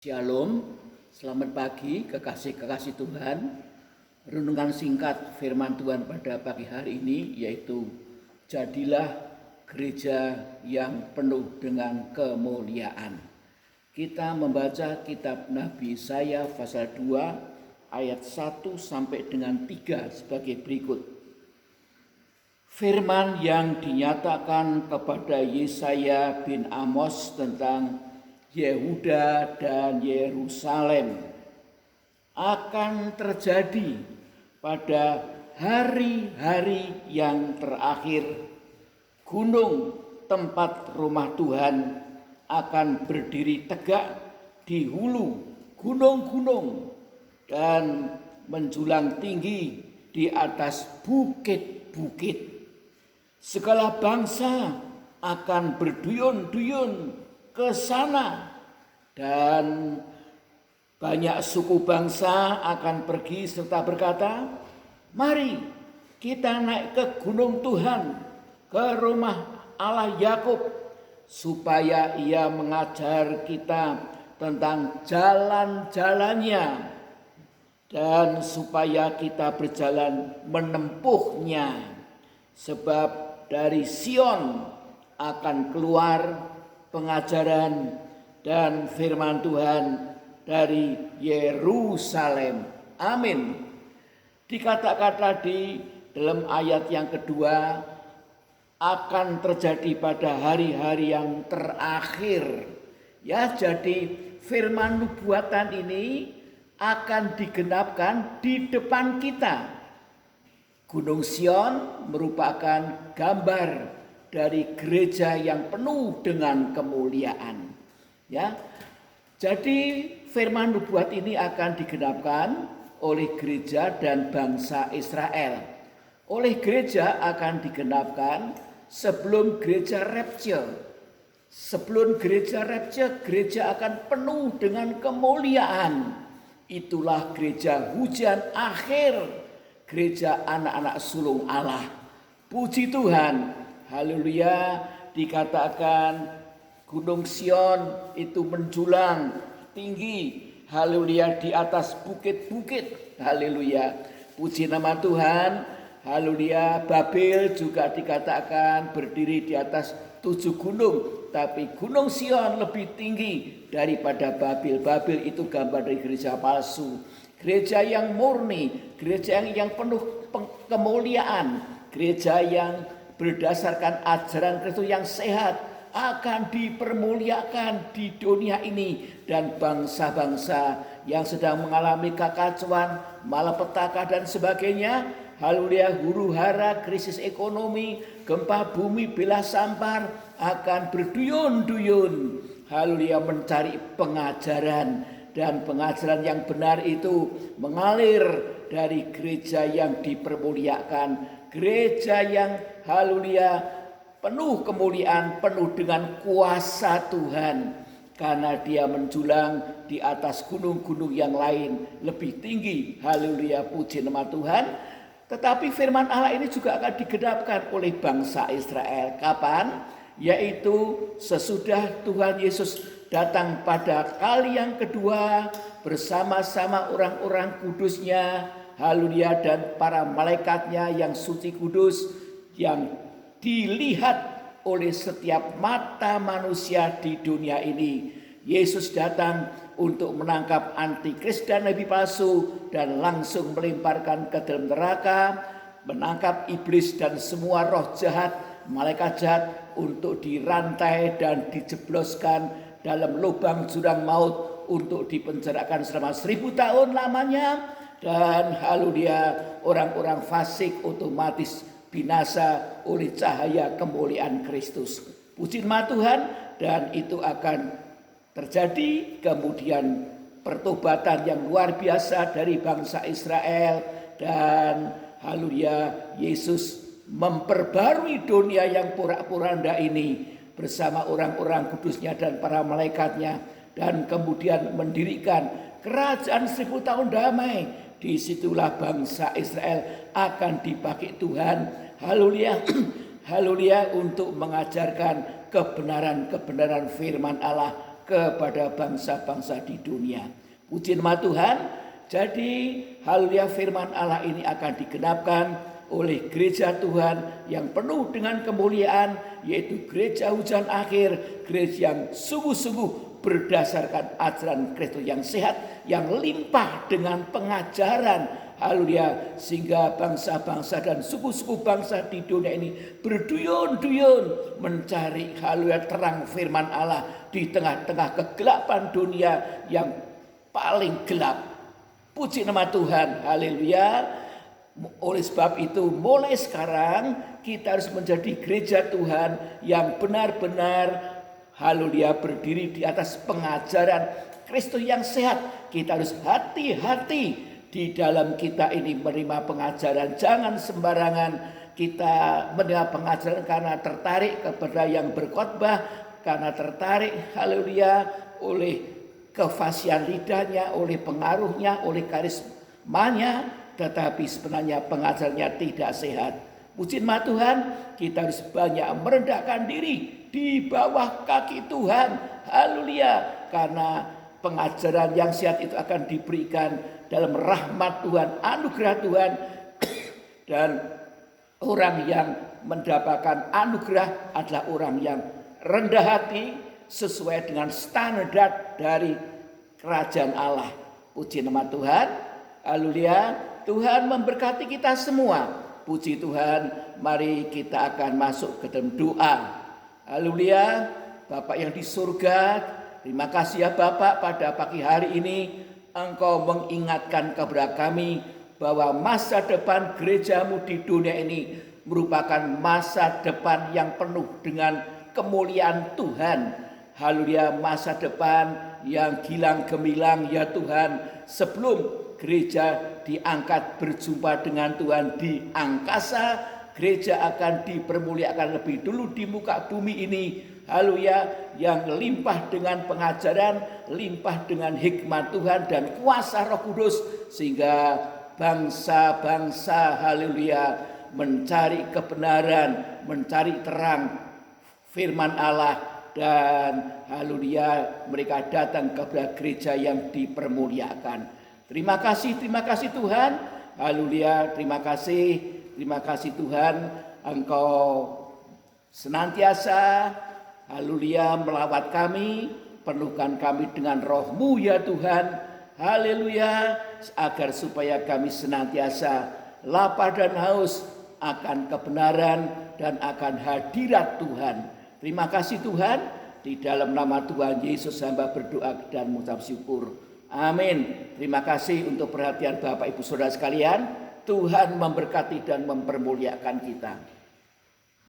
Shalom, selamat pagi kekasih-kekasih Tuhan. Renungan singkat firman Tuhan pada pagi hari ini yaitu jadilah gereja yang penuh dengan kemuliaan. Kita membaca kitab Nabi Yesaya pasal 2 ayat 1 sampai dengan 3 sebagai berikut. Firman yang dinyatakan kepada Yesaya bin Amos tentang Yehuda dan Yerusalem akan terjadi pada hari-hari yang terakhir. Gunung tempat rumah Tuhan akan berdiri tegak di hulu gunung-gunung dan menjulang tinggi di atas bukit-bukit. Segala bangsa akan berduyun-duyun ke sana dan banyak suku bangsa akan pergi serta berkata, "Mari kita naik ke gunung Tuhan, ke rumah Allah Yakub, supaya Ia mengajar kita tentang jalan-jalannya dan supaya kita berjalan menempuhnya. Sebab dari Sion akan keluar pengajaran dan firman Tuhan dari Yerusalem." Amin. Dikata-kata di dalam ayat yang kedua, akan terjadi pada hari-hari yang terakhir. Ya, jadi firman nubuatan ini akan digenapkan di depan kita. Gunung Sion merupakan gambar dari gereja yang penuh dengan kemuliaan. Ya. Jadi firman nubuat ini akan digenapkan oleh gereja dan bangsa Israel. Oleh gereja akan digenapkan sebelum gereja rapture. Sebelum gereja rapture, gereja akan penuh dengan kemuliaan. Itulah gereja hujan akhir. Gereja anak-anak sulung Allah. Puji Tuhan, haleluya. Dikatakan Gunung Sion itu menjulang tinggi, haleluya, di atas bukit-bukit, haleluya. Puji nama Tuhan, haleluya. Babel juga dikatakan berdiri di atas 7 gunung, tapi Gunung Sion lebih tinggi daripada Babel. Babel itu gambar dari gereja palsu. Gereja yang murni, gereja yang penuh kemuliaan, gereja yang berdasarkan ajaran Kristus yang sehat akan dipermuliakan di dunia ini, dan bangsa-bangsa yang sedang mengalami kekacauan, malapetaka dan sebagainya, haleluya, huru-hara, krisis ekonomi, gempa bumi, belah sampar, akan berduyun-duyun, haleluya, mencari pengajaran. Dan pengajaran yang benar itu mengalir dari gereja yang dipermuliakan, gereja yang haleluya penuh kemuliaan, penuh dengan kuasa Tuhan, karena dia menjulang di atas gunung-gunung yang lain lebih tinggi. Haleluya, puji nama Tuhan. Tetapi firman Allah ini juga akan digenapkan oleh bangsa Israel. Kapan? Yaitu sesudah Tuhan Yesus datang pada kali yang kedua bersama-sama orang-orang kudusnya, haleluya, dan para malaikatnya yang suci kudus, yang dilihat oleh setiap mata manusia di dunia ini. Yesus datang untuk menangkap antikris dan nabi palsu dan langsung melemparkan ke dalam neraka, menangkap iblis dan semua roh jahat, malaikat jahat untuk dirantai dan dijebloskan dalam lubang jurang maut untuk dipenjarakan selama 1000 tahun lamanya, dan haleluya orang-orang fasik otomatis binasa oleh cahaya kemuliaan Kristus. Puji nama Tuhan. Dan itu akan terjadi kemudian pertobatan yang luar biasa dari bangsa Israel, dan haleluya Yesus memperbarui dunia yang porak-poranda ini bersama orang-orang kudusnya dan para malaikatnya, dan kemudian mendirikan kerajaan 1000 tahun damai. Disitulah bangsa Israel akan dipakai Tuhan, haleluya, haleluya, untuk mengajarkan kebenaran-kebenaran firman Allah kepada bangsa-bangsa di dunia. Puji nama Tuhan. Jadi haleluya, firman Allah ini akan digenapkan oleh gereja Tuhan yang penuh dengan kemuliaan, yaitu gereja hujan akhir, gereja yang sungguh-sungguh berdasarkan ajaran Kristus yang sehat, yang limpah dengan pengajaran, haleluya, sehingga bangsa-bangsa dan suku-suku bangsa di dunia ini berduyun-duyun mencari haleluya terang firman Allah di tengah-tengah kegelapan dunia yang paling gelap. Puji nama Tuhan, haleluya. Oleh sebab itu mulai sekarang kita harus menjadi gereja Tuhan yang benar-benar haleluya berdiri di atas pengajaran Kristus yang sehat. Kita harus hati-hati di dalam kita ini menerima pengajaran. Jangan sembarangan kita menerima pengajaran karena tertarik kepada yang berkhotbah, karena tertarik haleluya oleh kefasihan lidahnya, oleh pengaruhnya, oleh karismanya, tetapi sebenarnya pengajarnya tidak sehat. Puji nama Tuhan, kita harus banyak merendahkan diri di bawah kaki Tuhan. Haleluya, karena pengajaran yang sehat itu akan diberikan dalam rahmat Tuhan, anugerah Tuhan. Dan orang yang mendapatkan anugerah adalah orang yang rendah hati, sesuai dengan standar dari kerajaan Allah. Puji nama Tuhan. Haleluya. Tuhan memberkati kita semua. Puji Tuhan. Mari kita akan masuk ke dalam doa. Haleluya. Bapak yang di surga, terima kasih ya Bapak, pada pagi hari ini Engkau mengingatkan kepada kami bahwa masa depan gerejamu di dunia ini merupakan masa depan yang penuh dengan kemuliaan Tuhan. Haleluya, masa depan yang gilang gemilang ya Tuhan. Sebelum gereja diangkat berjumpa dengan Tuhan di angkasa, gereja akan dipermuliakan lebih dulu di muka bumi ini. Haleluya, yang limpah dengan pengajaran, limpah dengan hikmat Tuhan dan kuasa Roh Kudus, sehingga bangsa-bangsa haleluya mencari kebenaran, mencari terang firman Allah. Dan haleluya mereka datang kepada gereja yang dipermuliakan. Terima kasih Tuhan. Haleluya, terima kasih Tuhan. Engkau senantiasa haleluya melawat kami, penuhkan kami dengan roh-Mu ya Tuhan. Haleluya, agar supaya kami senantiasa lapar dan haus akan kebenaran dan akan hadirat Tuhan. Terima kasih Tuhan, di dalam nama Tuhan Yesus hamba berdoa dan mengucap syukur. Amin. Terima kasih untuk perhatian Bapak Ibu Saudara sekalian. Tuhan memberkati dan mempermuliakan kita.